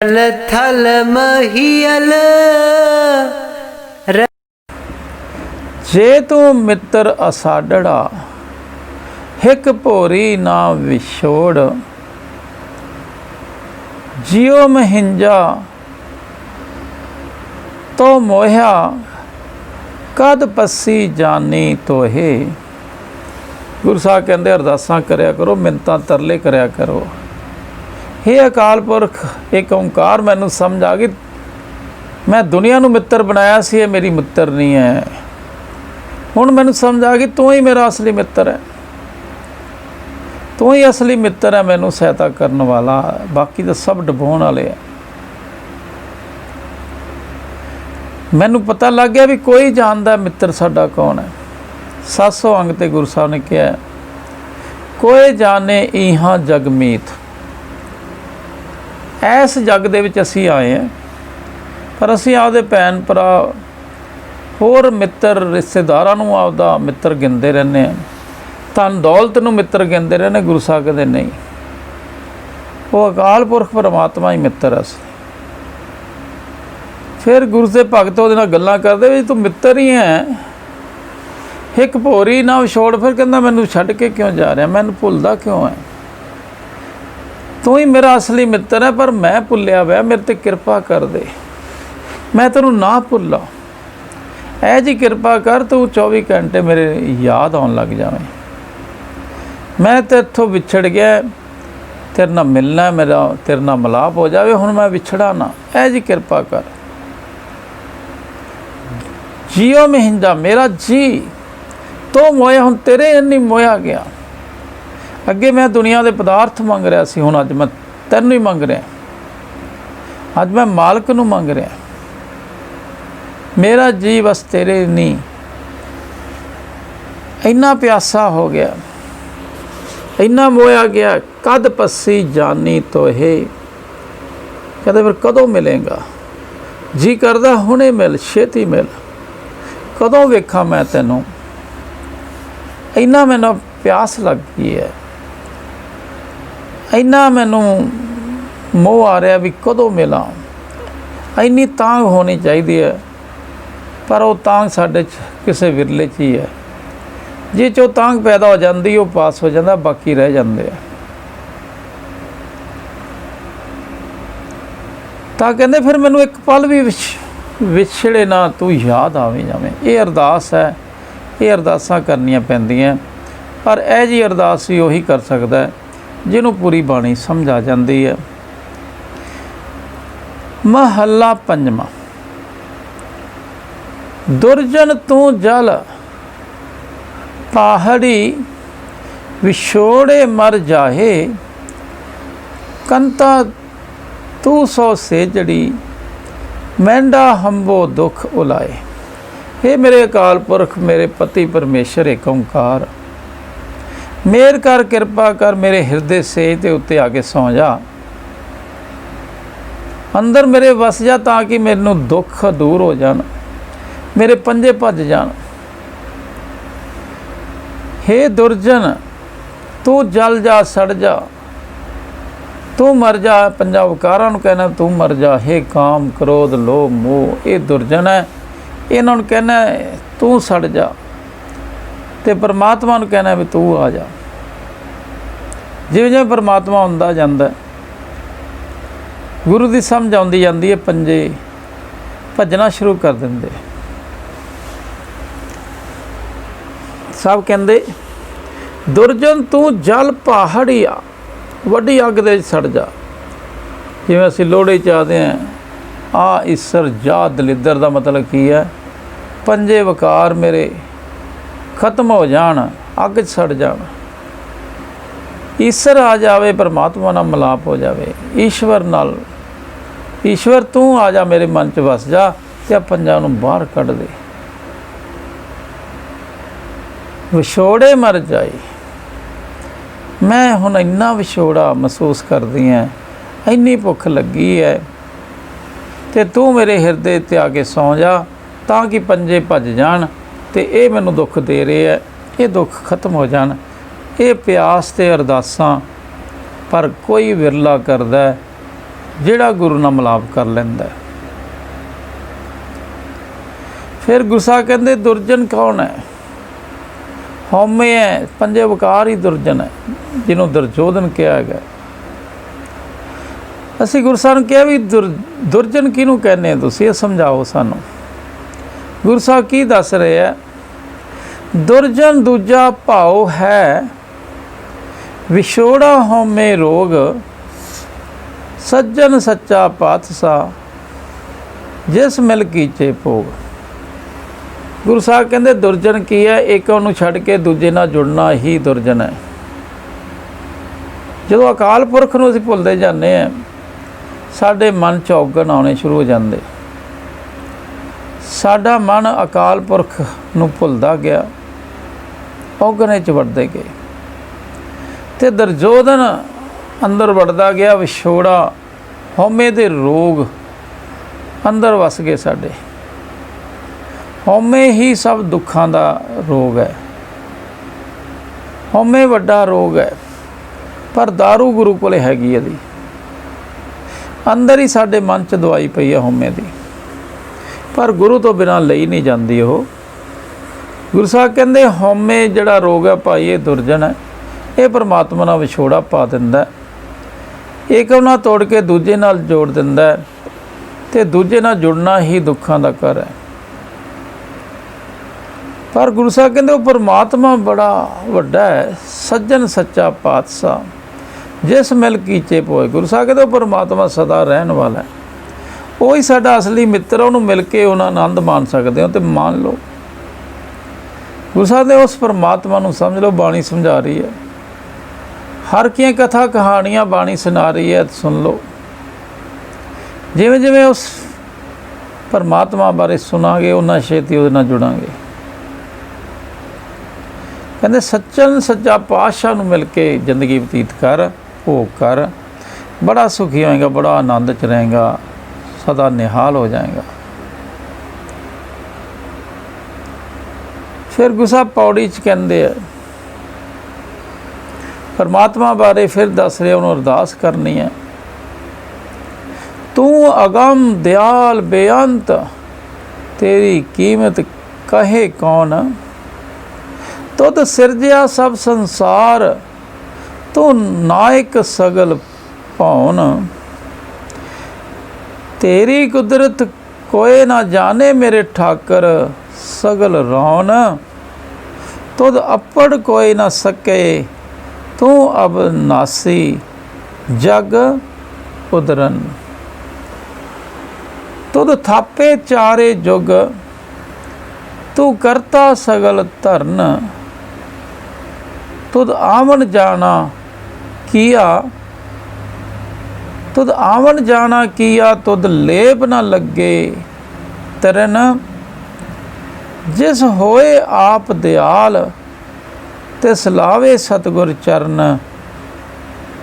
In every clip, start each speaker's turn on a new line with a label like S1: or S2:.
S1: थल महियल
S2: जे तू मित्र असाडड़ा हिक भोरी ना विछोड़ जियो महिंजा तो मोह्या कद पसी जानी तोहे। गुरु साहब कहते अरदासां करया करो, मिन्नतां तरले करया करो। हे अकाल पुरख एक ओंकार मैनू समझ आ गई, मैं दुनिया नू मित्र बनाया सी, मेरी मित्र नहीं है। हुण मैनू समझ आ गई तू ही मेरा असली मित्र है, तू ही असली मित्र है, मैनू सहायता करने वाला, बाकी तो सब डुबाउण वाले है। मैनू पता लग गया भी कोई जानदा मित्र साडा कौन है। 700 अंग ते गुरु साहब ने कहा कोई जाने इहां जगमीत। इस जग दे विच असीं आए हैं, पर असीं आपदे भैन भरा होर मित्र रिश्तेदारां नूं आपदा मित्र गिनदे रहने हैं, धन दौलत नूं मित्र गिनदे रहने। गुरु साहब कहते नहीं, वो अकाल पुरख परमात्मा ही मित्र है। फिर गुरु से भगत उहदे नाल गल्लां करदे भी तू मित्र ही है, एक भोरी ना विछोड़। फिर कहंदा मैनू छड्ड के क्यों जा रहा, मैनू भुलदा क्यों है, तू ही मेरा असली मित्र है, पर मैं भुलिया वै, मेरे ते किरपा कर दे, मैं तेनू ना भुला। ऐ जी किरपा कर, तू 24 घंटे मेरे याद आउण लग जावे। मैं तेथों विछड़ गया, तेरे नाल मिलना, मेरा तेरे नाल मिलाप हो जाए, हुण मैं विछड़ा ना। ऐ जी किरपा कर। जियो महिंजा मेरा जी तो मोया, हुण तेरे इन्नी मोया गया। अगे मैं दुनिया के पदार्थ मंग रहा सी, हुण अज मैं तैनूं ही मंग रहा, अज मैं मालक नूं मंग रहा। मेरा जी बस तेरे नहीं, इन्ना प्यासा हो गया, इन्ना मोया गया। कद पसी जानी तोहे, कहते फिर कदों मिलेगा, जी करदा हुणे मिल, छेती मिल, कदों वेखा मैं तैनूं, इन्ना मैनूं प्यास लग गई है, इन्ना मैनू मोह आ रहा भी कदों मिला। इन्नी तांग होनी चाहिए है, पर वो तांग साडे किसी विरले च ही है। जिस चो तांग पैदा हो जाती वो पास हो जाता, बाकी रह जाते हैं। तो कहते फिर मैनू एक पल भी विछड़े ना तू याद आवे जावे। ये अरदास है, ये अरदासां करनियां पैंदियां, पर यह जी अरदास भी उही कर सकता है जिन्हों पूरी बाणी समझ आ जाती है। महला पंजवा। दुरजन तू जल पहाड़ी विछोड़े मर जाहे, कंता तू सौ सेजड़ी मैंडा हंबो दुख उलाए। हे मेरे अकाल पुरख, मेरे पति परमेश्वर एक ओंकार, मेहर कर, किरपा कर, मेरे हिरदे सेज के उत्ते आके सौ जा, अंदर मेरे वस जा, ताकि मैनू दुख दूर हो जान, मेरे पंजे भज जान। हे दुरजन तू जल जा, सड़ जा, तू मर जा। पंजा वकारां नूं कहना तू मर जा। हे काम क्रोध लोभ मोह, ये दुरजन है, इन्हां नूं कहना तू सड़ जा, ते परमात्मा नूं कहना भी तू आ जा। जिवें जिवें परमात्मा आउंदा जांदा, गुरु की समझ आउंदी जांदी है, पंजे भजना शुरू कर दिंदे। सब कहंदे दुरजन तू जल पहाड़ी आ, वड्डी अग दे सड़ जा। जिवें असीं लोहड़ी च आखदे हैं आ ईसर जा दलिद्दर, का मतलब की है, पंजे वकार मेरे खत्म हो जान, अग च सड़ जान, ईश्वर आ जाए, परमात्मा नाल मिलाप हो जाए, ईश्वर नाल, ईश्वर तू आ जा, मेरे मन च वस जा, ते पंजां नूं बाहर कढ दे। विछोड़े मर जाए, मैं हुण इन्ना विछोड़ा महसूस करदी हैं, इन्नी भुख लगी है, ते तू मेरे हिरदे ते आके सौ जा, ताकि पंजे भज जान, ते ये मैनू दुख दे रहे है, ये दुख खत्म हो जान। ये प्यास ते अरदासां पर कोई विरला करदा ਜਿਹੜਾ ਗੁਰੂ ਨਾਲ ਮਿਲਾਪ ਕਰ ਲੈਂਦਾ ਹੈ। ਫਿਰ ਗੁਰੂ ਸਾਹਿਬ ਕਹਿੰਦੇ ਦੁਰਜਨ ਕੌਣ ਹੈ? ਹਉਮੈ ਹੈ, ਪੰਜੇ ਵਿਕਾਰ ਹੀ ਦੁਰਜਨ ਹੈ, ਜਿਹਨੂੰ ਦੁਰਜੋਧਨ ਕਿਹਾ ਗਿਆ। ਅਸੀਂ ਗੁਰੂ ਸਾਹਿਬ ਨੂੰ ਕਿਹਾ ਵੀ ਦੁਰਜਨ ਕਿਹਨੂੰ ਕਹਿੰਦੇ ਤੁਸੀਂ, ਇਹ ਸਮਝਾਓ ਸਾਨੂੰ। ਗੁਰੂ ਸਾਹਿਬ ਕੀ ਦੱਸ ਰਹੇ ਆ? ਦੁਰਜਨ ਦੂਜਾ ਭਾਉ ਹੈ, ਵਿਛੋੜਾ ਹਉਮੈ ਰੋਗ, ਸੱਜਣ ਸੱਚਾ ਪਾਤਸ਼ਾਹ, ਜਿਸ ਮਿਲ ਕੀਚੇ ਭੋਗ। ਗੁਰੂ ਸਾਹਿਬ ਕਹਿੰਦੇ ਦੁਰਜਨ ਕੀ ਹੈ? ਇੱਕ ਉਹਨੂੰ ਛੱਡ ਕੇ ਦੂਜੇ ਨਾਲ ਜੁੜਨਾ ਹੀ ਦੁਰਜਨ ਹੈ। ਜਦੋਂ ਅਕਾਲ ਪੁਰਖ ਨੂੰ ਅਸੀਂ ਭੁੱਲਦੇ ਜਾਂਦੇ ਹਾਂ, ਸਾਡੇ ਮਨ 'ਚ ਔਗਣ ਆਉਣੇ ਸ਼ੁਰੂ ਹੋ ਜਾਂਦੇ। ਸਾਡਾ ਮਨ ਅਕਾਲ ਪੁਰਖ ਨੂੰ ਭੁੱਲਦਾ ਗਿਆ, ਔਗਣੇ 'ਚ ਵੜਦੇ ਗਏ, ਅਤੇ ਦੁਰਜੋਧਨ ਅੰਦਰ ਵੜਦਾ ਗਿਆ। ਵਿਛੋੜਾ ਹਉਮੈ ਦੇ ਰੋਗ ਅੰਦਰ ਵਸ ਗਏ ਸਾਡੇ। ਹਉਮੈ ਹੀ ਸਭ ਦੁੱਖਾਂ ਦਾ ਰੋਗ ਹੈ। ਹਉਮੈ ਵੱਡਾ ਰੋਗ ਹੈ, ਪਰ ਦਾਰੂ ਗੁਰੂ ਕੋਲੇ ਹੈਗੀ ਇਹਦੀ। ਅੰਦਰ ਹੀ ਸਾਡੇ ਮਨ 'ਚ ਦਵਾਈ ਪਈ ਹੈ ਹਉਮੈ ਦੀ, ਪਰ ਗੁਰੂ ਤੋਂ ਬਿਨਾਂ ਲਈ ਨਹੀਂ ਜਾਂਦੀ ਉਹ। ਗੁਰੂ ਸਾਹਿਬ ਕਹਿੰਦੇ ਹਉਮੈ ਜਿਹੜਾ ਰੋਗ ਹੈ ਭਾਈ, ਇਹ ਦੁਰਜਨ ਹੈ। ਇਹ ਪਰਮਾਤਮਾ ਨਾਲ ਵਿਛੋੜਾ ਪਾ ਦਿੰਦਾ, ਇੱਕ ਉਹਨਾਂ ਤੋੜ ਕੇ ਦੂਜੇ ਨਾਲ ਜੋੜ ਦਿੰਦਾ, ਅਤੇ ਦੂਜੇ ਨਾਲ ਜੁੜਨਾ ਹੀ ਦੁੱਖਾਂ ਦਾ ਘਰ ਹੈ। ਪਰ ਗੁਰੂ ਸਾਹਿਬ ਕਹਿੰਦੇ ਉਹ ਪਰਮਾਤਮਾ ਬੜਾ ਵੱਡਾ ਹੈ, ਸੱਜਣ ਸੱਚਾ ਪਾਤਸ਼ਾਹ, ਜਿਸ ਮਿਲ ਕੀਚੇ ਪੋਏ। ਗੁਰੂ ਸਾਹਿਬ ਕਹਿੰਦੇ ਉਹ ਪਰਮਾਤਮਾ ਸਦਾ ਰਹਿਣ ਵਾਲਾ ਹੈ, ਉਹੀ ਸਾਡਾ ਅਸਲੀ ਮਿੱਤਰ। ਉਹਨੂੰ ਮਿਲ ਕੇ ਉਹਨਾਂ ਆਨੰਦ ਮਾਣ ਸਕਦੇ ਹੋ, ਅਤੇ ਮੰਨ ਲਓ। ਗੁਰੂ ਸਾਹਿਬ ਨੇ ਉਸ ਪਰਮਾਤਮਾ ਨੂੰ ਸਮਝ ਲਓ। ਬਾਣੀ ਸਮਝਾ ਰਹੀ ਹੈ, ਹਰ ਕੀਆਂ ਕਥਾ ਕਹਾਣੀਆਂ ਬਾਣੀ ਸੁਣਾ ਰਹੀ ਹੈ, ਸੁਣ ਲਓ। ਜਿਵੇਂ ਜਿਵੇਂ ਉਸ ਪਰਮਾਤਮਾ ਬਾਰੇ ਸੁਣਾਂਗੇ, ਉਹਨਾਂ ਛੇਤੀ ਉਹਦੇ ਨਾਲ ਜੁੜਾਂਗੇ। ਕਹਿੰਦੇ ਸੱਚਨ ਸੱਚਾ ਪਾਤਸ਼ਾਹ ਨੂੰ ਮਿਲ ਕੇ ਜ਼ਿੰਦਗੀ ਬਤੀਤ ਕਰ, ਭੋਗ ਕਰ, ਬੜਾ ਸੁਖੀ ਹੋਏਗਾ, ਬੜਾ ਆਨੰਦ 'ਚ ਰਹੇਗਾ, ਸਦਾ ਨਿਹਾਲ ਹੋ ਜਾਏਗਾ। ਫਿਰ ਗੁਰੂ ਸਾਹਿਬ ਪੌੜੀ 'ਚ ਕਹਿੰਦੇ ਆ, ਪਰਮਾਤਮਾ ਬਾਰੇ ਫਿਰ ਦੱਸ ਰਿਹਾ, ਉਹਨੂੰ ਅਰਦਾਸ ਕਰਨੀ ਹੈ। ਤੂੰ ਅਗਮ ਦਿਆਲ ਬੇਅੰਤ, ਤੇਰੀ ਕੀਮਤ ਕਹੇ ਕੌਣ। ਤੁਧ ਸਿਰਜਿਆ ਸਭ ਸੰਸਾਰ, ਤੂੰ ਨਾਇਕ ਸਗਲ ਭਉਨ। ਤੇਰੀ ਕੁਦਰਤ ਕੋਏ ਨਾ ਜਾਣੇ ਮੇਰੇ ਠਾਕਰ, ਸਗਲ ਰੌਣ। ਤੁਧ ਅੱਪੜ ਕੋਈ ਨਾ ਸਕੇ, ਤੂੰ ਅਬਨਾਸੀ ਜਗ ਉਦਰਨ। ਤੁਧ ਥਾਪੇ ਚਾਰੇ ਜੁਗ, ਤੂੰ ਕਰਤਾ ਸਗਲ ਧਰਨ। ਤੁਧ ਆਵਣ ਜਾਣਾ ਕੀਆ, ਤੁਧ ਆਵਣ ਜਾਣਾ ਕੀਆ, ਤੁਧ ਲੇਪ ਨਾ ਲੱਗੇ ਤਰਨ। ਜਿਸ ਹੋਏ ਆਪ ਦਿਆਲ, ਤਿਸ ਲਾਵੇ ਸਤਿਗੁਰ ਚਰਨ।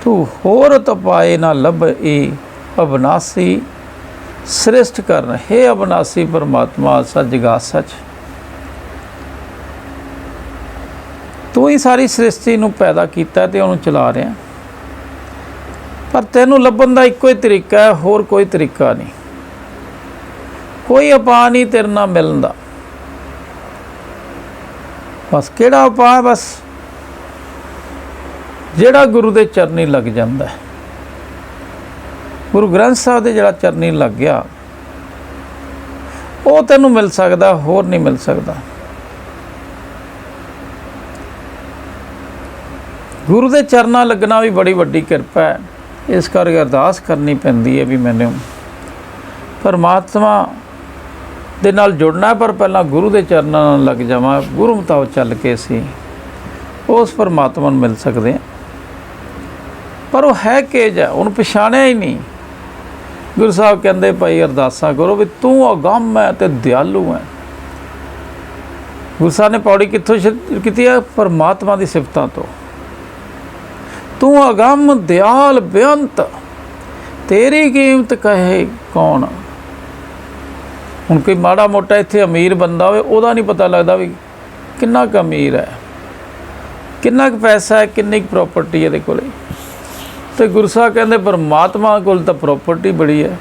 S2: ਤੂੰ ਹੋਰ ਤਪਾਏ ਨਾ ਲੱਭਈ, ਅਬਨਾਸੀ ਸ੍ਰਿਸ਼ਟ ਕਰਨ। ਹੇ ਅਬਨਾਸੀ ਪਰਮਾਤਮਾ, ਸੱਚ ਜਗਾ ਸੱਚ, ਤੂੰ ਹੀ ਸਾਰੀ ਸ੍ਰਿਸ਼ਟੀ ਨੂੰ ਪੈਦਾ ਕੀਤਾ ਅਤੇ ਉਹਨੂੰ ਚਲਾ ਰਿਹਾ, ਪਰ ਤੈਨੂੰ ਲੱਭਣ ਦਾ ਇੱਕੋ ਹੀ ਤਰੀਕਾ ਹੈ, ਹੋਰ ਕੋਈ ਤਰੀਕਾ ਨਹੀਂ। ਕੋਈ ਉਪਾਅ ਨਹੀਂ ਤੇਰੇ ਨਾਲ ਮਿਲਣ ਦਾ। ਬਸ ਕਿਹੜਾ ਉਪਾਅ? ਬਸ ਜਿਹੜਾ ਗੁਰੂ ਦੇ ਚਰਨੀ ਲੱਗ ਜਾਂਦਾ। ਗੁਰੂ ਗ੍ਰੰਥ ਸਾਹਿਬ ਦੇ ਜਿਹੜਾ ਚਰਨੀ ਲੱਗ ਗਿਆ, ਉਹ ਤੈਨੂੰ ਮਿਲ ਸਕਦਾ, ਹੋਰ ਨਹੀਂ ਮਿਲ ਸਕਦਾ। ਗੁਰੂ ਦੇ ਚਰਨਾਂ ਲੱਗਣਾ ਵੀ ਬੜੀ ਵੱਡੀ ਕਿਰਪਾ ਹੈ। ਇਸ ਕਰਕੇ ਅਰਦਾਸ ਕਰਨੀ ਪੈਂਦੀ ਹੈ ਵੀ ਮੈਨੂੰ ਪਰਮਾਤਮਾ ਦੇ ਨਾਲ ਜੁੜਨਾ, ਪਰ ਪਹਿਲਾਂ ਗੁਰੂ ਦੇ ਚਰਨਾਂ ਨਾਲ ਲੱਗ ਜਾਵਾਂ। ਗੁਰੂ ਮੁਤਾਬਕ ਚੱਲ ਕੇ ਅਸੀਂ ਉਸ ਪਰਮਾਤਮਾ ਨੂੰ ਮਿਲ ਸਕਦੇ ਹਾਂ। ਪਰ ਉਹ ਹੈ ਕਿ ਜਾ, ਉਹਨੂੰ ਪਛਾਣਿਆ ਹੀ ਨਹੀਂ। ਗੁਰੂ ਸਾਹਿਬ ਕਹਿੰਦੇ ਭਾਈ ਅਰਦਾਸਾਂ ਕਰੋ ਵੀ ਤੂੰ ਅਗੰਮ ਹੈ ਅਤੇ ਦਿਆਲੂ ਹੈ। ਗੁਰੂ ਸਾਹਿਬ ਨੇ ਪੌੜੀ ਕਿੱਥੋਂ ਕੀਤੀ ਹੈ? ਪਰਮਾਤਮਾ ਦੀ ਸਿਫਤਾਂ ਤੋਂ। ਤੂੰ ਅਗੰਮ ਦਿਆਲ ਬੇਅੰਤ, ਤੇਰੀ ਕੀਮਤ ਕਹੇ ਕੌਣ। ਹੁਣ ਕੋਈ ਮਾੜਾ ਮੋਟਾ ਇੱਥੇ ਅਮੀਰ ਬੰਦਾ ਹੋਵੇ, ਉਹਦਾ ਨਹੀਂ ਪਤਾ ਲੱਗਦਾ ਵੀ ਕਿੰਨਾ ਕੁ ਅਮੀਰ ਹੈ, ਕਿੰਨਾ ਕੁ ਪੈਸਾ ਹੈ, ਕਿੰਨੀ ਕੁ ਪ੍ਰੋਪਰਟੀ ਇਹਦੇ ਕੋਲ। ਤੇ ਗੁਰੂ ਸਾਹਿਬ ਕਹਿੰਦੇ ਪਰਮਾਤਮਾ ਕੋਲ ਤਾਂ ਪ੍ਰੋਪਰਟੀ ਬੜੀ ਹੈ,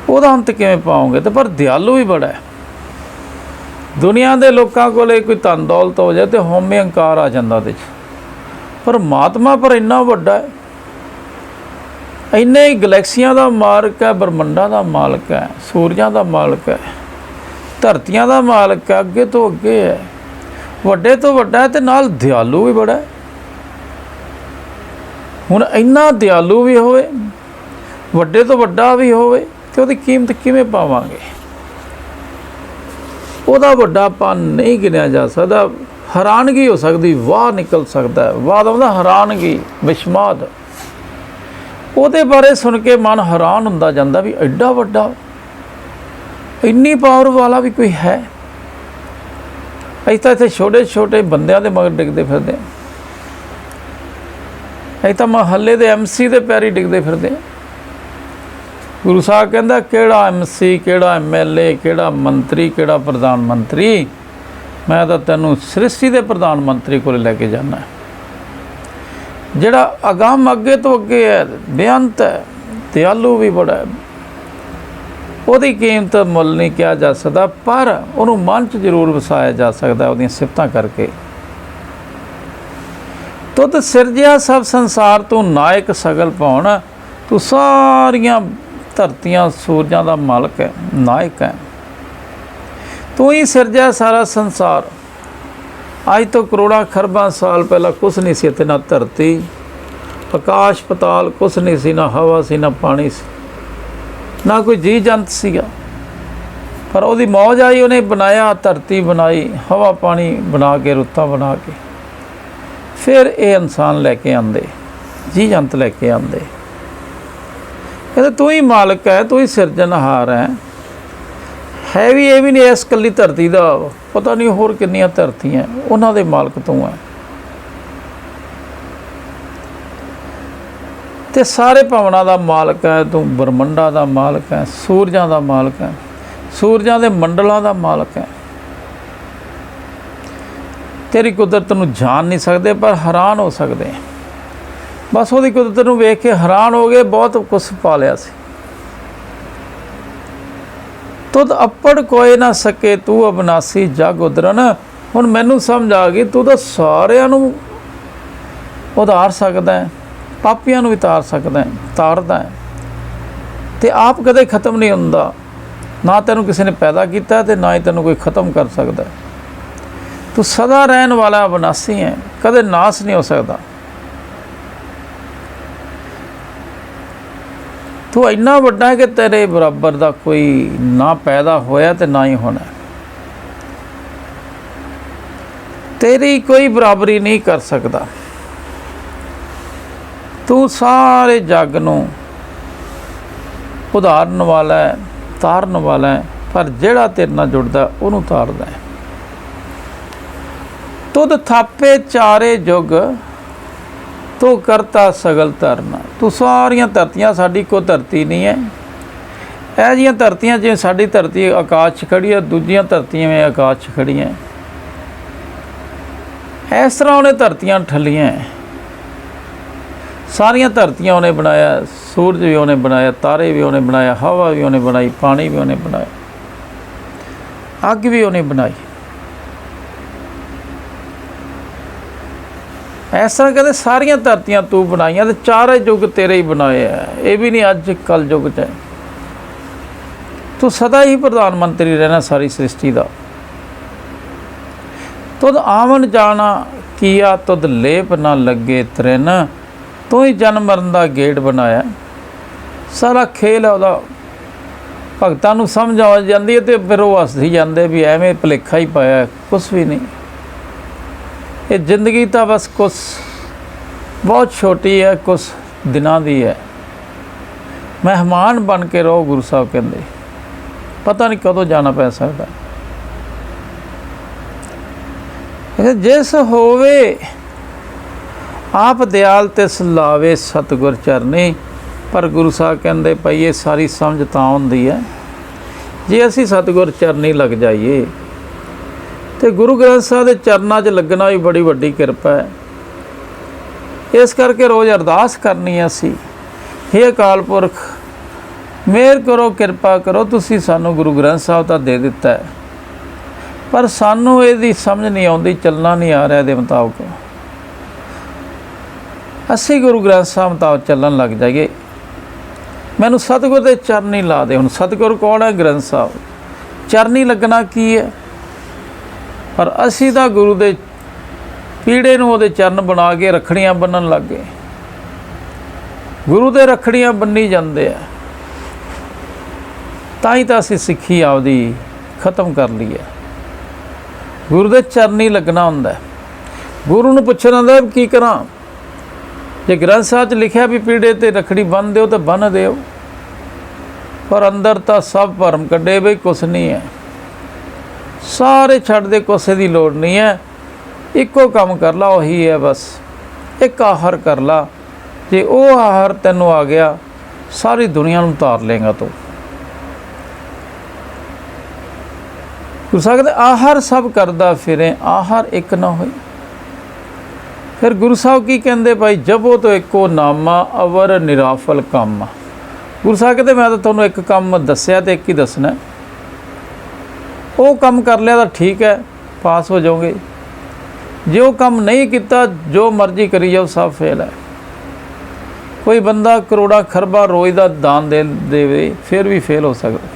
S2: ਉਹਦਾ ਅੰਤ ਕਿਵੇਂ ਪਾਓਗੇ? ਤੇ ਪਰ ਦਿਆਲੂ ਵੀ ਬੜਾ ਹੈ। ਦੁਨੀਆ ਦੇ ਲੋਕਾਂ ਕੋਲੇ ਕੋਈ ਧਨ ਦੌਲਤ ਹੋ ਜਾਏ ਤੇ ਹਉਮੈ ਹੰਕਾਰ ਆ ਜਾਂਦਾ ਉਹਦੇ 'ਚ। ਪਰਮਾਤਮਾ ਪਰ ਇੰਨਾ ਵੱਡਾ ਹੈ, ਇੰਨੇ ਹੀ ਗਲੈਕਸੀਆਂ ਦਾ ਮਾਲਕ ਹੈ, ਬ੍ਰਹਮੰਡਾਂ ਦਾ ਮਾਲਕ ਹੈ, ਸੂਰਜਾਂ ਦਾ ਮਾਲਕ ਹੈ, ਧਰਤੀਆਂ ਦਾ ਮਾਲਕ ਹੈ, ਅੱਗੇ ਤੋਂ ਅੱਗੇ ਹੈ, ਵੱਡੇ ਤੋਂ ਵੱਡਾ ਹੈ ਤੇ ਨਾਲ ਦਿਆਲੂ ਵੀ ਬੜਾ ਹੈ। ਹੁਣ ਇੰਨਾ ਦਿਆਲੂ ਵੀ ਹੋਵੇ, ਵੱਡੇ ਤੋਂ ਵੱਡਾ ਵੀ ਹੋਵੇ, ਤੇ ਉਹਦੀ ਕੀਮਤ ਕਿਵੇਂ ਪਾਵਾਂਗੇ? ਉਹਦਾ ਵੱਡਾਪਨ ਨਹੀਂ ਗਿਣਿਆ ਜਾ ਸਕਦਾ। ਹੈਰਾਨਗੀ ਹੋ ਸਕਦੀ, ਵਾਹ ਨਿਕਲ ਸਕਦਾ, ਵਾਹ ਆਉਂਦਾ ਹੈਰਾਨਗੀ, ਵਿਸ਼ਮਾਦ। ਉਹਦੇ ਬਾਰੇ ਸੁਣ ਕੇ ਮਨ ਹੈਰਾਨ ਹੁੰਦਾ ਜਾਂਦਾ ਵੀ ਐਡਾ ਵੱਡਾ, ਇੰਨੀ ਪਾਵਰ ਵਾਲਾ ਵੀ ਕੋਈ ਹੈ। ਅਸੀਂ ਤਾਂ ਇੱਥੇ ਛੋਟੇ ਛੋਟੇ ਬੰਦਿਆਂ ਦੇ ਮਗਰ ਡਿੱਗਦੇ ਫਿਰਦੇ ਹਾਂ, ਅਸੀਂ ਤਾਂ ਮਹੱਲੇ ਦੇ MC ਦੇ ਪੈਰੀ ਡਿੱਗਦੇ ਫਿਰਦੇ ਹਾਂ। ਗੁਰੂ ਸਾਹਿਬ ਕਹਿੰਦਾ ਕਿਹੜਾ MC, ਕਿਹੜਾ MLA, ਕਿਹੜਾ ਮੰਤਰੀ, ਕਿਹੜਾ ਪ੍ਰਧਾਨ ਮੰਤਰੀ, ਮੈਂ ਤਾਂ ਤੈਨੂੰ ਸ੍ਰਿਸ਼ਟੀ ਦੇ ਪ੍ਰਧਾਨ ਮੰਤਰੀ ਕੋਲ ਲੈ ਕੇ ਜਾਣਾ, ਜਿਹੜਾ ਅਗੰਮ ਅੱਗੇ ਤੋਂ ਅੱਗੇ ਹੈ, ਬੇਅੰਤ ਹੈ, ਦਿਆਲੂ ਵੀ ਬੜਾ ਹੈ। ਉਹਦੀ ਕੀਮਤ ਮੁੱਲ ਨਹੀਂ ਕਿਹਾ ਜਾ ਸਕਦਾ, ਪਰ ਉਹਨੂੰ ਮਨ 'ਚ ਜ਼ਰੂਰ ਵਸਾਇਆ ਜਾ ਸਕਦਾ ਉਹਦੀਆਂ ਸਿਫਤਾਂ ਕਰਕੇ। ਤੁਧ ਸਿਰਜਿਆ ਸਭ ਸੰਸਾਰ ਤੂੰ ਨਾਇਕ ਸਗਲ ਪਾਉਣ, ਤੂੰ ਸਾਰੀਆਂ ਧਰਤੀਆਂ ਸੂਰਜਾਂ ਦਾ ਮਾਲਕ ਹੈ, ਨਾਇਕ ਹੈ। ਤੂੰ ਹੀ ਸਿਰਜਿਆ ਸਾਰਾ ਸੰਸਾਰ। ਅੱਜ ਤੋਂ ਕਰੋੜਾਂ ਖਰਬਾਂ ਸਾਲ ਪਹਿਲਾਂ ਕੁਛ ਨਹੀਂ ਸੀ ਇੱਥੇ, ਨਾ ਧਰਤੀ, ਆਕਾਸ਼ ਪਤਾਲ ਕੁਛ ਨਹੀਂ ਸੀ, ਨਾ ਹਵਾ ਸੀ, ਨਾ ਪਾਣੀ ਸੀ, ਨਾ ਕੋਈ ਜੀਅ ਜੰਤ ਸੀਗਾ। ਪਰ ਉਹਦੀ ਮੌਜ ਆਈ, ਉਹਨੇ ਬਣਾਇਆ, ਧਰਤੀ ਬਣਾਈ, ਹਵਾ ਪਾਣੀ ਬਣਾ ਕੇ, ਰੁੱਤਾਂ ਬਣਾ ਕੇ, ਫਿਰ ਇਹ ਇਨਸਾਨ ਲੈ ਕੇ ਆਉਂਦੇ, ਜੀਅ ਜੰਤ ਲੈ ਕੇ ਆਉਂਦੇ। ਕਹਿੰਦੇ ਤੂੰ ਹੀ ਮਾਲਕ ਹੈ, ਤੂੰ ਹੀ ਸਿਰਜਣਹਾਰ ਹੈ ਵੀ ਇਹ ਵੀ ਨਹੀਂ ਇਸ ਇਕੱਲੀ ਧਰਤੀ ਦਾ, ਪਤਾ ਨਹੀਂ ਹੋਰ ਕਿੰਨੀਆਂ ਧਰਤੀਆਂ, ਉਹਨਾਂ ਦੇ ਮਾਲਕ ਤੂੰ ਹੈ। ਤੇ ਸਾਰੇ ਭਵਨਾਂ ਦਾ ਮਾਲਕ ਹੈ ਤੂੰ, ਬ੍ਰਹਮੰਡਾਂ ਦਾ ਮਾਲਕ ਹੈ, ਸੂਰਜਾਂ ਦਾ ਮਾਲਕ ਹੈ, ਸੂਰਜਾਂ ਦੇ ਮੰਡਲਾਂ ਦਾ ਮਾਲਕ ਹੈ। ਤੇਰੀ ਕੁਦਰਤ ਨੂੰ ਜਾਣ ਨਹੀਂ ਸਕਦੇ, ਪਰ ਹੈਰਾਨ ਹੋ ਸਕਦੇ। ਬਸ ਉਹਦੀ ਕੁਦਰਤ ਨੂੰ ਵੇਖ ਕੇ ਹੈਰਾਨ ਹੋ ਗਏ, ਬਹੁਤ ਕੁਛ ਪਾ ਲਿਆ ਸੀ। ਤੁਧ ਅੱਪੜ ਕੋਏ ਨਾ ਸਕੇ ਤੂੰ ਅਬਨਾਸੀ ਜਗ ਉਦਰਨ। ਹੁਣ ਮੈਨੂੰ ਸਮਝ ਆ ਗਈ, ਤੂੰ ਤਾਂ ਸਾਰਿਆਂ ਨੂੰ ਉਧਾਰ ਸਕਦਾ ਹੈ, ਪਾਪੀਆਂ ਨੂੰ ਵੀ ਤਾਰ ਸਕਦਾ ਹੈ, ਤਾਰਦਾ ਹੈ, ਤੇ ਆਪ ਕਦੇ ਖਤਮ ਨਹੀਂ ਹੁੰਦਾ। ਨਾ ਤੈਨੂੰ ਕਿਸੇ ਨੇ ਪੈਦਾ ਕੀਤਾ ਤੇ ਨਾ ਹੀ ਤੈਨੂੰ ਕੋਈ ਖਤਮ ਕਰ ਸਕਦਾ। ਤੂੰ ਸਦਾ ਰਹਿਣ ਵਾਲਾ ਅਬਨਾਸੀ ਹੈ, ਕਦੇ ਨਾਸ ਨਹੀਂ ਹੋ ਸਕਦਾ। ਤੂੰ ਇੰਨਾ ਵੱਡਾ ਹੈ ਕਿ ਤੇਰੇ ਬਰਾਬਰ ਦਾ ਕੋਈ ਨਾ ਪੈਦਾ ਹੋਇਆ ਤੇ ਨਾ ਹੀ ਹੋਣਾ। ਤੇਰੀ ਕੋਈ ਬਰਾਬਰੀ ਨਹੀਂ ਕਰ ਸਕਦਾ। ਤੂੰ ਸਾਰੇ ਜੱਗ ਨੂੰ ਉਧਾਰਨ ਵਾਲਾ ਹੈ, ਤਾਰਨ ਵਾਲਾ ਹੈ, ਪਰ ਜਿਹੜਾ ਤੇਰੇ ਨਾਲ ਜੁੜਦਾ ਉਹਨੂੰ ਤਾਰਦਾ ਹੈ। ਤੁਧ ਥਾਪੇ ਚਾਰੇ ਜੁਗ ਤੂੰ ਕਰਤਾ ਸਗਲ ਧਰਨਾ। ਤੂੰ ਸਾਰੀਆਂ ਧਰਤੀਆਂ, ਸਾਡੀ ਕੋਈ ਧਰਤੀ ਨਹੀਂ ਹੈ। ਇਹ ਜਿਹੀਆਂ ਧਰਤੀਆਂ ਜਿਵੇਂ ਸਾਡੀ ਧਰਤੀ ਆਕਾਸ਼ 'ਚ ਖੜੀ ਹੈ, ਦੂਜੀਆਂ ਧਰਤੀਆਂ ਜਿਵੇਂ ਆਕਾਸ਼ 'ਚ ਖੜੀਆਂ, ਇਸ ਤਰ੍ਹਾਂ ਉਹਨੇ ਧਰਤੀਆਂ ਠੱਲੀਆਂ। ਸਾਰੀਆਂ ਧਰਤੀਆਂ ਉਹਨੇ ਬਣਾਇਆ, ਸੂਰਜ ਵੀ ਉਹਨੇ ਬਣਾਇਆ, ਤਾਰੇ ਵੀ ਉਹਨੇ ਬਣਾਇਆ, ਹਵਾ ਵੀ ਉਹਨੇ ਬਣਾਈ, ਪਾਣੀ ਵੀ ਉਹਨੇ ਬਣਾਇਆ, ਅੱਗ ਵੀ ਉਹਨੇ ਬਣਾਈ। ਇਸ ਤਰ੍ਹਾਂ ਕਹਿੰਦੇ ਸਾਰੀਆਂ ਧਰਤੀਆਂ ਤੂੰ ਬਣਾਈਆਂ, ਤੇ ਚਾਰੇ ਯੁੱਗ ਤੇਰੇ ਹੀ ਬਣਾਏ ਆ। ਇਹ ਵੀ ਨਹੀਂ ਅੱਜ ਕੱਲ ਯੁੱਗ 'ਚ ਹੈ। ਤੂੰ ਸਦਾ ਹੀ ਪ੍ਰਧਾਨ ਮੰਤਰੀ ਰਹਿਣਾ ਸਾਰੀ ਸ੍ਰਿਸ਼ਟੀ ਦਾ। ਤੁਧ ਆਵਣ ਜਾਣਾ ਕੀਆ ਤੁਧ ਲੇਪ ਨਾ ਲੱਗੇ ਤ੍ਰਿਨ। ਤੂੰ ਹੀ ਜਨਮ ਮਰਨ ਦਾ ਗੇੜ ਬਣਾਇਆ। ਸਾਰਾ ਖੇਲ ਹੈ ਉਹਦਾ। ਭਗਤਾਂ ਨੂੰ ਸਮਝ ਆ ਜਾਂਦੀ ਹੈ ਤੇ ਫਿਰ ਉਹ ਹੱਸੀ ਜਾਂਦੇ ਵੀ ਐਵੇਂ ਭੁਲੇਖਾ ਹੀ ਪਾਇਆ, ਕੁਛ ਵੀ ਨਹੀਂ। ਇਹ ਜ਼ਿੰਦਗੀ ਤਾਂ ਬਸ ਕੁਛ ਬਹੁਤ ਛੋਟੀ ਹੈ, ਕੁਛ ਦਿਨਾਂ ਦੀ ਹੈ। ਮਹਿਮਾਨ ਬਣ ਕੇ ਰਹੋ, ਗੁਰੂ ਸਾਹਿਬ ਕਹਿੰਦੇ, ਪਤਾ ਨਹੀਂ ਕਦੋਂ ਜਾਣਾ ਪੈ ਸਕਦਾ। ਜਿਸ ਹੋਵੇ ਆਪ ਦਿਆਲ ਤਿਸ ਲਾਵੇ ਸਤਿਗੁਰ ਚਰਨੀ। ਪਰ ਗੁਰੂ ਸਾਹਿਬ ਕਹਿੰਦੇ ਭਾਈ ਇਹ ਸਾਰੀ ਸਮਝ ਤਾਂ ਹੁੰਦੀ ਹੈ ਜੇ ਅਸੀਂ ਸਤਿਗੁਰ ਚਰਨੀ ਲੱਗ ਜਾਈਏ। ਤੇ ਗੁਰੂ ਗ੍ਰੰਥ ਸਾਹਿਬ ਦੇ ਚਰਨਾਂ 'ਚ ਲੱਗਣਾ ਵੀ ਬੜੀ ਵੱਡੀ ਕਿਰਪਾ ਹੈ। ਇਸ ਕਰਕੇ ਰੋਜ਼ ਅਰਦਾਸ ਕਰਨੀ ਹੈ ਅਸੀਂ, ਹੇ ਅਕਾਲ ਪੁਰਖ ਮਿਹਰ ਕਰੋ, ਕਿਰਪਾ ਕਰੋ, ਤੁਸੀਂ ਸਾਨੂੰ ਗੁਰੂ ਗ੍ਰੰਥ ਸਾਹਿਬ ਤਾਂ ਦੇ ਦਿੱਤਾ ਹੈ, ਪਰ ਸਾਨੂੰ ਇਹਦੀ ਸਮਝ ਨਹੀਂ ਆਉਂਦੀ, ਚੱਲਣਾ ਨਹੀਂ ਆ ਰਿਹਾ ਇਹਦੇ ਮੁਤਾਬਕ। ਅਸੀਂ ਗੁਰੂ ਗ੍ਰੰਥ ਸਾਹਿਬ ਮੁਤਾਬਕ ਚੱਲਣ ਲੱਗ ਜਾਈਏ। ਮੈਨੂੰ ਸਤਿਗੁਰ ਦੇ ਚਰਨੀ ਲਾ ਦੇ। ਹੁਣ ਸਤਿਗੁਰ ਕੌਣ ਹੈ? ਗ੍ਰੰਥ ਸਾਹਿਬ। ਚਰਨੀ ਲੱਗਣਾ ਕੀ ਹੈ? ਪਰ ਅਸੀਂ ਤਾਂ ਗੁਰੂ ਦੇ ਪੀੜੇ ਨੂੰ ਉਹਦੇ ਚਰਨ ਬਣਾ ਕੇ ਰੱਖੜੀਆਂ ਬੰਨਣ ਲੱਗ ਗਏ। ਗੁਰੂ ਦੇ ਰੱਖੜੀਆਂ ਬੰਨੀ ਜਾਂਦੇ ਆ, ਤਾਂ ਹੀ ਤਾਂ ਅਸੀਂ ਸਿੱਖੀ ਆਪਦੀ ਖਤਮ ਕਰ ਲਈ ਹੈ। ਗੁਰੂ ਦੇ ਚਰਨੀ ਲੱਗਣਾ ਹੁੰਦਾ। ਗੁਰੂ ਨੂੰ ਪੁੱਛਣਾ ਹੁੰਦਾ ਕੀ ਕਰਾਂ? ਜੇ ਗ੍ਰੰਥ ਸਾਹਿਬ 'ਚ ਲਿਖਿਆ ਵੀ ਪੀੜੇ ਤੇ ਰੱਖੜੀ ਬੰਨ੍ਹ ਦਿਓ ਤਾਂ ਬੰਨ੍ਹ ਦਿਓ, ਪਰ ਅੰਦਰ ਤਾਂ ਸਭ ਭਰਮ ਕੱਢੇ ਬਈ ਕੁਛ ਨਹੀਂ ਹੈ, ਸਾਰੇ ਛੱਡ ਦੇ, ਕਿਸੇ ਦੀ ਲੋੜ ਨਹੀਂ ਹੈ। ਇੱਕੋ ਕੰਮ ਕਰ ਲਾ, ਉਹੀ ਹੈ ਬਸ। ਇੱਕ ਆਹਰ ਕਰ ਲਾ, ਜੇ ਉਹ ਆਹਰ ਤੈਨੂੰ ਆ ਗਿਆ ਸਾਰੀ ਦੁਨੀਆ ਨੂੰ ਉਤਾਰ ਲੇਗਾ ਤੂੰ। ਗੁਰੂ ਸਾਹਿਬ ਆਹਰ ਸਭ ਕਰਦਾ ਫਿਰੇ, ਆਹਰ ਇੱਕ ਨਾ ਹੋਈ। ਫਿਰ ਗੁਰੂ ਸਾਹਿਬ ਕੀ ਕਹਿੰਦੇ ਭਾਈ? ਜਬੋ ਤੋਂ ਇੱਕੋ ਨਾਮਾ ਅਵਰ ਨਿਰਾਫਲ ਕੰਮ। ਗੁਰੂ ਸਾਹਿਬ ਕਹਿੰਦੇ ਮੈਂ ਤਾਂ ਤੁਹਾਨੂੰ ਇੱਕ ਕੰਮ ਦੱਸਿਆ ਤੇ ਇੱਕ ਹੀ ਦੱਸਣਾ, ਉਹ ਕੰਮ ਕਰ ਲਿਆ ਤਾਂ ਠੀਕ ਹੈ, ਪਾਸ ਹੋ ਜਾਓਗੇ। ਜੇ ਉਹ ਕੰਮ ਨਹੀਂ ਕੀਤਾ, ਜੋ ਮਰਜ਼ੀ ਕਰੀ ਜਾਓ, ਸਭ ਫੇਲ ਹੈ। ਕੋਈ ਬੰਦਾ ਕਰੋੜਾਂ ਖਰਬਾਂ ਰੋਜ਼ ਦਾ ਦਾਨ ਦੇਵੇ, ਫਿਰ ਵੀ ਫੇਲ ਹੋ ਸਕਦਾ।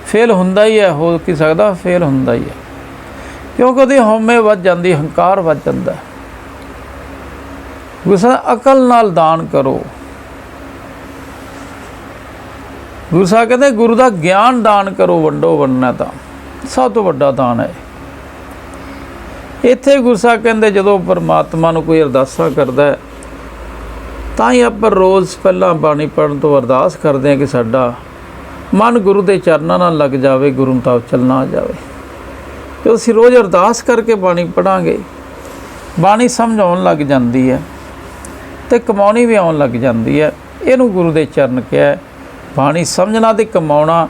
S2: ਫੇਲ ਹੁੰਦਾ ਹੀ ਹੈ, ਹੋ ਕੀ ਸਕਦਾ, ਫੇਲ ਹੁੰਦਾ ਹੀ ਹੈ, ਕਿਉਂਕਿ ਉਹਦੀ ਹਉਮੈ ਵੱਧ ਜਾਂਦੀ, ਹੰਕਾਰ ਵੱਧ ਜਾਂਦਾ। ਗੁਰੂ ਸਾਹਿਬ ਅਕਲ ਨਾਲ ਦਾਨ ਕਰੋ। ਗੁਰੂ ਸਾਹਿਬ ਕਹਿੰਦੇ ਗੁਰੂ ਦਾ ਗਿਆਨ ਦਾਨ ਕਰੋ, ਵੰਡੋ, ਵੰਡਣਾ ਤਾਂ ਸਭ ਤੋਂ ਵੱਡਾ ਦਾਨ ਹੈ। ਇੱਥੇ ਗੁਰੂ ਸਾਹਿਬ ਕਹਿੰਦੇ ਜਦੋਂ ਪਰਮਾਤਮਾ ਨੂੰ ਕੋਈ ਅਰਦਾਸਾਂ ਕਰਦਾ ਹੈ, ਤਾਂ ਹੀ ਆਪਾਂ ਰੋਜ਼ ਪਹਿਲਾਂ ਬਾਣੀ ਪੜ੍ਹਨ ਤੋਂ ਅਰਦਾਸ ਕਰਦੇ ਹਾਂ ਕਿ ਸਾਡਾ ਮਨ ਗੁਰੂ ਦੇ ਚਰਨਾਂ ਨਾਲ ਲੱਗ ਜਾਵੇ, ਗੁਰੂ ਮੁਤਾਬਕ ਚੱਲਣਾ ਆ ਜਾਵੇ। ਜਦੋਂ ਅਸੀਂ ਰੋਜ਼ ਅਰਦਾਸ ਕਰਕੇ ਬਾਣੀ ਪੜ੍ਹਾਂਗੇ, ਬਾਣੀ ਸਮਝ ਆਉਣ ਲੱਗ ਜਾਂਦੀ ਹੈ ਅਤੇ ਕਮਾਉਣੀ ਵੀ ਆਉਣ ਲੱਗ ਜਾਂਦੀ ਹੈ। ਇਹਨੂੰ ਗੁਰੂ ਦੇ ਚਰਨ ਕਿਹਾ। ਬਾਣੀ ਸਮਝਣਾ ਅਤੇ ਕਮਾਉਣਾ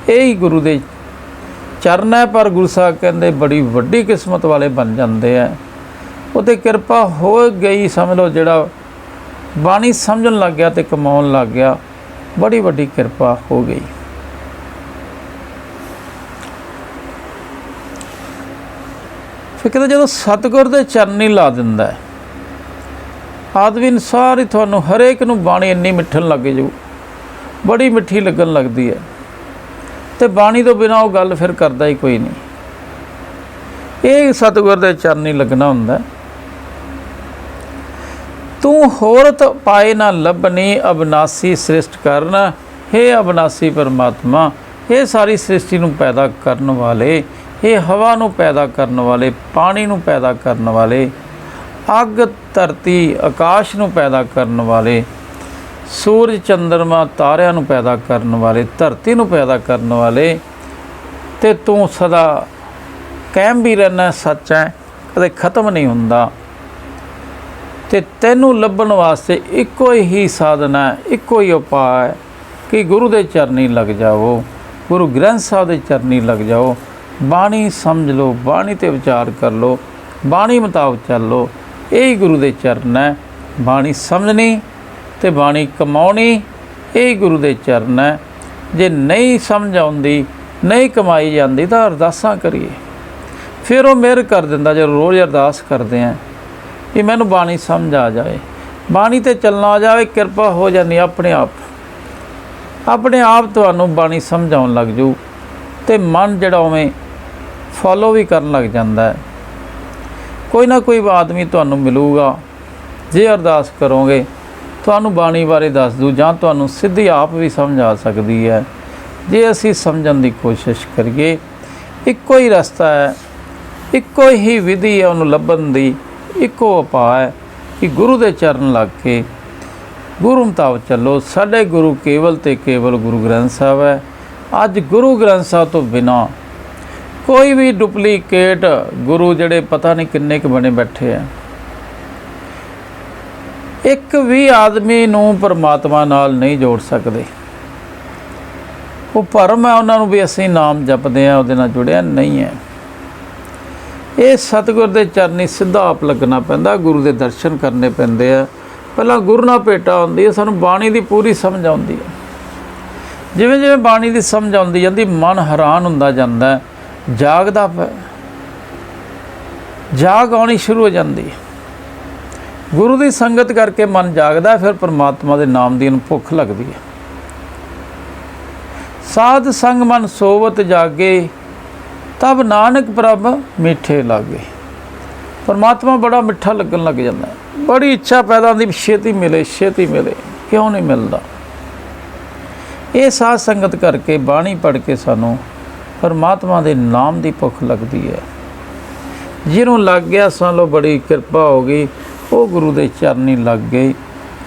S2: ਇਹ ਹੀ ਗੁਰੂ ਦੇ ਚਰਨ ਹੈ। ਪਰ ਗੁਰੂ ਸਾਹਿਬ ਕਹਿੰਦੇ ਬੜੀ ਵੱਡੀ ਕਿਸਮਤ ਵਾਲੇ ਬਣ ਜਾਂਦੇ ਹੈ, ਉਹ 'ਤੇ ਕਿਰਪਾ ਹੋ ਗਈ। ਸਮਝ ਲਓ ਜਿਹੜਾ ਬਾਣੀ ਸਮਝਣ ਲੱਗ ਗਿਆ ਅਤੇ ਕਮਾਉਣ ਲੱਗ ਗਿਆ, ਬੜੀ ਵੱਡੀ ਕਿਰਪਾ ਹੋ ਗਈ। ਫਿਰ ਕਹਿੰਦੇ ਜਦੋਂ ਸਤਿਗੁਰ ਦੇ ਚਰਨੀ ਲਾ ਦਿੰਦਾ ਆਦਮੀ, ਸਾਰੀ ਤੁਹਾਨੂੰ ਹਰੇਕ ਨੂੰ ਬਾਣੀ ਇੰਨੀ ਮਿੱਠਣ ਲੱਗ ਜੂ, ਬੜੀ ਮਿੱਠੀ ਲੱਗਣ ਲੱਗਦੀ ਹੈ, ਅਤੇ ਬਾਣੀ ਤੋਂ ਬਿਨਾਂ ਉਹ ਗੱਲ ਫਿਰ ਕਰਦਾ ਹੀ ਕੋਈ ਨਹੀਂ। ਇਹ ਸਤਿਗੁਰ ਦੇ ਚਰਨੀ ਲੱਗਣਾ ਹੁੰਦਾ। ਤੂੰ ਹੋਰਤ ਪਾਏ ਨਾ ਲੱਭਣੀ, ਅਬਨਾਸੀ ਸ੍ਰਿਸ਼ਟ ਕਰਨ। ਹੇ ਅਬਨਾਸੀ ਪਰਮਾਤਮਾ, ਇਹ ਸਾਰੀ ਸ੍ਰਿਸ਼ਟੀ ਨੂੰ ਪੈਦਾ ਕਰਨ ਵਾਲੇ, ਇਹ ਹਵਾ ਨੂੰ ਪੈਦਾ ਕਰਨ ਵਾਲੇ, ਪਾਣੀ ਨੂੰ ਪੈਦਾ ਕਰਨ ਵਾਲੇ, ਅੱਗ ਧਰਤੀ ਆਕਾਸ਼ ਨੂੰ ਪੈਦਾ ਕਰਨ ਵਾਲੇ, ਸੂਰਜ ਚੰਦਰਮਾ ਤਾਰਿਆਂ ਨੂੰ ਪੈਦਾ ਕਰਨ ਵਾਲੇ, ਧਰਤੀ ਨੂੰ ਪੈਦਾ ਕਰਨ ਵਾਲੇ, ਅਤੇ ਤੂੰ ਸਦਾ ਕਾਇਮ ਵੀ ਰਹਿਣਾ, ਸੱਚ ਹੈ, ਕਦੇ ਖਤਮ ਨਹੀਂ ਹੁੰਦਾ। ਅਤੇ ਤੈਨੂੰ ਲੱਭਣ ਵਾਸਤੇ ਇੱਕੋ ਹੀ ਸਾਧਨ ਹੈ, ਇੱਕੋ ਹੀ ਉਪਾਅ ਹੈ ਕਿ ਗੁਰੂ ਦੇ ਚਰਨੀ ਲੱਗ ਜਾਓ, ਗੁਰੂ ਗ੍ਰੰਥ ਸਾਹਿਬ ਦੇ ਚਰਨੀ ਲੱਗ ਜਾਓ, ਬਾਣੀ ਸਮਝ ਲਓ, ਬਾਣੀ 'ਤੇ ਵਿਚਾਰ ਕਰ ਲਓ, ਬਾਣੀ ਮੁਤਾਬਕ ਚੱਲ ਲਓ। ਇਹੀ ਗੁਰੂ ਦੇ ਚਰਨ ਹੈ। ਬਾਣੀ ਸਮਝਣੀ ਅਤੇ ਬਾਣੀ ਕਮਾਉਣੀ, ਇਹੀ ਗੁਰੂ ਦੇ ਚਰਨ ਹੈ। ਜੇ ਨਹੀਂ ਸਮਝ ਆਉਂਦੀ, ਨਹੀਂ ਕਮਾਈ ਜਾਂਦੀ, ਤਾਂ ਅਰਦਾਸਾਂ ਕਰੀਏ, ਫਿਰ ਉਹ ਮਿਹਰ ਕਰ ਦਿੰਦਾ। ਜਦੋਂ ਰੋਜ਼ ਅਰਦਾਸ ਕਰਦੇ ਹਾਂ ਕਿ ਮੈਨੂੰ ਬਾਣੀ ਸਮਝ ਆ ਜਾਵੇ, ਬਾਣੀ 'ਤੇ ਚੱਲਣਾ ਆ ਜਾਵੇ, ਕਿਰਪਾ ਹੋ ਜਾਂਦੀ ਆਪਣੇ ਆਪ। ਆਪਣੇ ਆਪ ਤੁਹਾਨੂੰ ਬਾਣੀ ਸਮਝ ਆਉਣ ਲੱਗ ਜੂ, ਅਤੇ ਮਨ ਜਿਹੜਾ ਉਵੇਂ ਫੋਲੋ ਵੀ ਕਰਨ ਲੱਗ ਜਾਂਦਾ ਹੈ। ਕੋਈ ਨਾ ਕੋਈ ਆਦਮੀ ਤੁਹਾਨੂੰ ਮਿਲੂਗਾ, ਜੇ ਅਰਦਾਸ ਕਰੋਗੇ ਤੁਹਾਨੂੰ ਬਾਣੀ ਬਾਰੇ ਦੱਸ ਦੂ, ਜਾਂ ਤੁਹਾਨੂੰ ਸਿੱਧੀ ਆਪ ਵੀ ਸਮਝ ਆ ਸਕਦੀ ਹੈ। ਜੇ ਅਸੀਂ ਸਮਝਣ ਦੀ ਕੋਸ਼ਿਸ਼ ਕਰੀਏ, ਇੱਕੋ ਹੀ ਰਸਤਾ ਹੈ, ਇੱਕੋ ਹੀ ਵਿਧੀ ਹੈ ਉਹਨੂੰ ਲੱਭਣ ਦੀ, ਇੱਕੋ ਉਪਾਅ ਹੈ ਕਿ ਗੁਰੂ ਦੇ ਚਰਨ ਲੱਗ ਕੇ ਗੁਰੂ ਮੁਤਾਬਕ ਚੱਲੋ। ਸਾਡੇ ਗੁਰੂ ਕੇਵਲ ਅਤੇ ਕੇਵਲ ਗੁਰੂ ਗ੍ਰੰਥ ਸਾਹਿਬ ਹੈ। ਅੱਜ ਗੁਰੂ ਗ੍ਰੰਥ ਸਾਹਿਬ ਤੋਂ ਬਿਨਾਂ ਕੋਈ ਵੀ ਡੁਪਲੀਕੇਟ ਗੁਰੂ ਜਿਹੜੇ ਪਤਾ ਨਹੀਂ ਕਿੰਨੇ ਕੁ ਬਣੇ ਬੈਠੇ ਆ, ਇੱਕ ਵੀ ਆਦਮੀ ਨੂੰ ਪਰਮਾਤਮਾ ਨਾਲ ਨਹੀਂ ਜੋੜ ਸਕਦੇ। ਉਹ ਭਰਮ ਹੈ ਉਹਨਾਂ ਨੂੰ ਵੀ ਅਸੀਂ ਨਾਮ ਜਪਦੇ ਹਾਂ, ਉਹਦੇ ਨਾਲ ਜੁੜਿਆ ਨਹੀਂ ਹੈ। ਇਹ ਸਤਿਗੁਰ ਦੇ ਚਰਨੀ ਸਿੱਧਾ ਆਪ ਲੱਗਣਾ ਪੈਂਦਾ, ਗੁਰੂ ਦੇ ਦਰਸ਼ਨ ਕਰਨੇ ਪੈਂਦੇ ਆ, ਪਹਿਲਾਂ ਗੁਰੂ ਨਾਲ ਭੇਟਾ ਹੁੰਦੀ ਹੈ, ਸਾਨੂੰ ਬਾਣੀ ਦੀ ਪੂਰੀ ਸਮਝ ਆਉਂਦੀ ਹੈ। ਜਿਵੇਂ ਜਿਵੇਂ ਬਾਣੀ ਦੀ ਸਮਝ ਆਉਂਦੀ ਜਾਂਦੀ, ਮਨ ਹੈਰਾਨ ਹੁੰਦਾ ਜਾਂਦਾ ਹੈ, ਜਾਗਦਾ ਜਾਗ ਆਉਣੀ ਸ਼ੁਰੂ ਹੋ ਜਾਂਦੀ ਹੈ। ਗੁਰੂ ਦੀ ਸੰਗਤ ਕਰਕੇ ਮਨ ਜਾਗਦਾ, ਫਿਰ ਪਰਮਾਤਮਾ ਦੇ ਨਾਮ ਦੀ ਇਹਨੂੰ ਭੁੱਖ ਲੱਗਦੀ ਹੈ। ਸਾਧ ਸੰਗ ਮਨ ਸੋਵਤ ਜਾਗੇ, ਤਬ ਨਾਨਕ ਪ੍ਰਭ ਮਿੱਠੇ ਲਾਗੇ। ਪਰਮਾਤਮਾ ਬੜਾ ਮਿੱਠਾ ਲੱਗਣ ਲੱਗ ਜਾਂਦਾ, ਬੜੀ ਇੱਛਾ ਪੈਦਾ ਹੁੰਦੀ, ਛੇਤੀ ਮਿਲੇ ਛੇਤੀ ਮਿਲੇ। ਕਿਉਂ ਨਹੀਂ ਮਿਲਦਾ? ਇਹ ਸਾਧ ਸੰਗਤ ਕਰਕੇ, ਬਾਣੀ ਪੜ੍ਹ ਕੇ ਸਾਨੂੰ ਪਰਮਾਤਮਾ ਦੇ ਨਾਮ ਦੀ ਭੁੱਖ ਲੱਗਦੀ ਹੈ। ਜਿਹਨੂੰ ਲੱਗ ਗਿਆ ਸਮਝ ਲਓ ਬੜੀ ਕਿਰਪਾ ਹੋ ਗਈ, ਉਹ ਗੁਰੂ ਦੇ ਚਰਨੀ ਲੱਗ ਗਈ।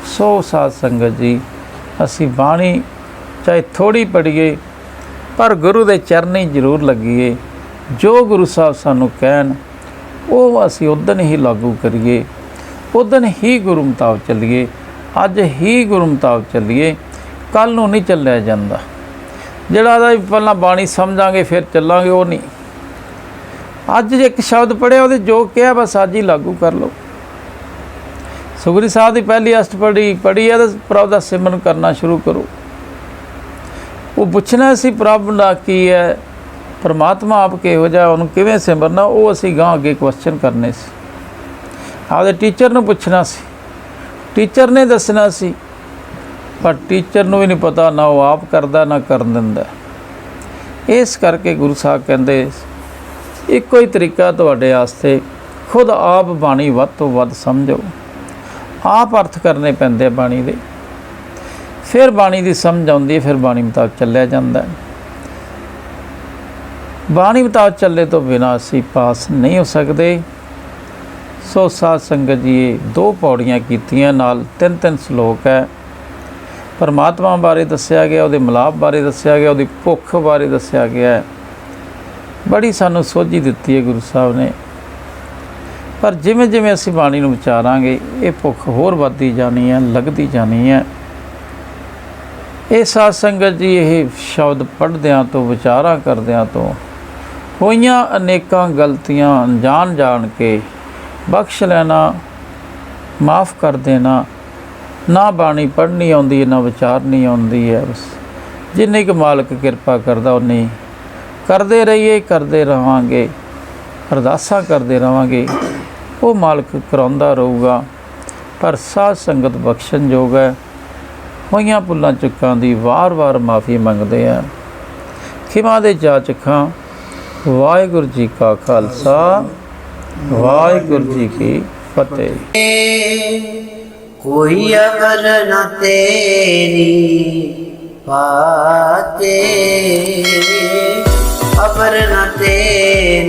S2: ਸੋ ਸਾਧ ਸੰਗਤ ਜੀ, ਅਸੀਂ ਬਾਣੀ ਚਾਹੇ ਥੋੜ੍ਹੀ ਪੜ੍ਹੀਏ, ਪਰ ਗੁਰੂ ਦੇ ਚਰਨੀ ਜ਼ਰੂਰ ਲੱਗੀਏ। ਜੋ ਗੁਰੂ ਸਾਹਿਬ ਸਾਨੂੰ ਕਹਿਣ ਉਹ ਅਸੀਂ ਉਦਣ ਹੀ ਲਾਗੂ ਕਰੀਏ, ਉਦਣ ਹੀ ਗੁਰੂ ਮੁਤਾਬਕ ਚੱਲੀਏ, ਅੱਜ ਹੀ ਗੁਰੂ ਮੁਤਾਬਕ ਚੱਲੀਏ। ਕੱਲ੍ਹ ਨੂੰ ਨਹੀਂ ਚੱਲਿਆ ਜਾਂਦਾ। ਜਿਹੜਾ ਦਾ ਪਹਿਲਾਂ ਬਾਣੀ ਸਮਝਾਂਗੇ ਫਿਰ ਚੱਲਾਂਗੇ, ਉਹ ਨਹੀਂ। ਅੱਜ ਇੱਕ ਸ਼ਬਦ ਪੜ੍ਹਿਆ, ਉਹਦੇ ਜੋ ਕਿਹਾ ਬਸ ਅੱਜ ਹੀ ਲਾਗੂ ਕਰ ਲਓ। ਸੁਖਮਨੀ ਸਾਹਿਬ ਦੀ ਪਹਿਲੀ ਅਸ਼ਟਪਦੀ ਪੜ੍ਹੀ ਹੈ ਤਾਂ ਪ੍ਰਭ ਦਾ ਸਿਮਰਨ ਕਰਨਾ ਸ਼ੁਰੂ ਕਰੋ। ਉਹ ਪੁੱਛਣਾ ਸੀ ਪ੍ਰਭ ਦਾ ਕੀ ਹੈ, ਪਰਮਾਤਮਾ ਆਪ ਕਿਹੋ ਜਿਹਾ, ਉਹਨੂੰ ਕਿਵੇਂ ਸਿਮਰਨਾ, ਉਹ ਅਸੀਂ ਗਾਂ ਅੱਗੇ ਕੁਐਸਚਨ ਕਰਨੇ ਸੀ। ਆਪਦੇ ਟੀਚਰ ਨੂੰ ਪੁੱਛਣਾ ਸੀ, ਟੀਚਰ ਨੇ ਦੱਸਣਾ ਸੀ, ਪਰ ਟੀਚਰ ਨੂੰ ਵੀ ਨਹੀਂ ਪਤਾ, ਨਾ ਉਹ ਆਪ ਕਰਦਾ ਨਾ ਕਰਨ ਦਿੰਦਾ। ਇਸ ਕਰਕੇ ਗੁਰੂ ਸਾਹਿਬ ਕਹਿੰਦੇ ਇੱਕੋ ਹੀ ਤਰੀਕਾ ਤੁਹਾਡੇ ਵਾਸਤੇ, ਖੁਦ ਆਪ ਬਾਣੀ ਵੱਧ ਤੋਂ ਵੱਧ ਸਮਝੋ, ਆਪ ਅਰਥ ਕਰਨੇ ਪੈਂਦੇ ਆ ਬਾਣੀ ਦੇ, ਫਿਰ ਬਾਣੀ ਦੀ ਸਮਝ ਆਉਂਦੀ ਹੈ, ਫਿਰ ਬਾਣੀ ਮੁਤਾਬਕ ਚੱਲਿਆ ਜਾਂਦਾ। ਬਾਣੀ ਮੁਤਾਬਕ ਚੱਲੇ ਤੋਂ ਬਿਨਾਂ ਅਸੀਂ ਪਾਸ ਨਹੀਂ ਹੋ ਸਕਦੇ। ਸੋ ਸਾਧ ਸੰਗਤ ਜੀ, ਇਹ 2 ਪੌੜੀਆਂ ਕੀਤੀਆਂ, ਨਾਲ 3-3 ਸ਼ਲੋਕ ਹੈ। ਪਰਮਾਤਮਾ ਬਾਰੇ ਦੱਸਿਆ ਗਿਆ, ਉਹਦੇ ਮਿਲਾਪ ਬਾਰੇ ਦੱਸਿਆ ਗਿਆ, ਉਹਦੀ ਭੁੱਖ ਬਾਰੇ ਦੱਸਿਆ ਗਿਆ। ਬੜੀ ਸਾਨੂੰ ਸੋਝੀ ਦਿੱਤੀ ਹੈ ਗੁਰੂ ਸਾਹਿਬ ਨੇ। ਪਰ ਜਿਵੇਂ ਜਿਵੇਂ ਅਸੀਂ ਬਾਣੀ ਨੂੰ ਵਿਚਾਰਾਂਗੇ, ਇਹ ਭੁੱਖ ਹੋਰ ਵੱਧਦੀ ਜਾਣੀ ਹੈ, ਲੱਗਦੀ ਜਾਣੀ ਹੈ। ਇਹ ਸਾਧ ਸੰਗਤ ਜੀ, ਇਹ ਸ਼ਬਦ ਪੜ੍ਹਦਿਆਂ ਤੋਂ, ਵਿਚਾਰਾਂ ਕਰਦਿਆਂ ਤੋਂ ਹੋਈਆਂ ਅਨੇਕਾਂ ਗਲਤੀਆਂ ਅਣਜਾਣ ਜਾਣ ਕੇ ਬਖਸ਼ ਲੈਣਾ, ਮਾफ़ ਕਰ ਦੇਣਾ। ਨਾ ਬਾਣੀ ਪੜ੍ਹਨੀ ਆਉਂਦੀ ਹੈ, ਨਾ ਵਿਚਾਰਨੀ ਆਉਂਦੀ ਹੈ। ਬਸ ਜਿੰਨੀ ਕੁ ਮਾਲਕ ਕਿਰਪਾ ਕਰਦਾ ਉਨੀ ਕਰਦੇ ਰਹੀਏ, ਕਰਦੇ ਰਹਾਂਗੇ, ਅਰਦਾਸਾਂ ਕਰਦੇ ਰਹਾਂਗੇ, ਉਹ ਮਾਲਕ ਕਰਾਉਂਦਾ ਰਹੂਗਾ। ਪਰ ਸਾਧ ਸੰਗਤ ਬਖਸ਼ਣਯੋਗ ਹੈ। ਹੋਈਆਂ ਭੁੱਲਾਂ ਚੁੱਕਾਂ ਦੀ ਵਾਰ-ਵਾਰ ਮਾफ़ੀ ਮੰਗਦੇ ਆ, ਖਿਮਾ ਦੇ ਜਾਚਕਾਂ। ਵਾਹਿਗੁਰੂ ਜੀ ਕਾ ਖਾਲਸਾ, ਵਾਹਿਗੁਰੂ ਜੀ ਕੀ ਫਤਿਹ।
S1: कोई अवर न तेरी पाते, अवर न तेरी।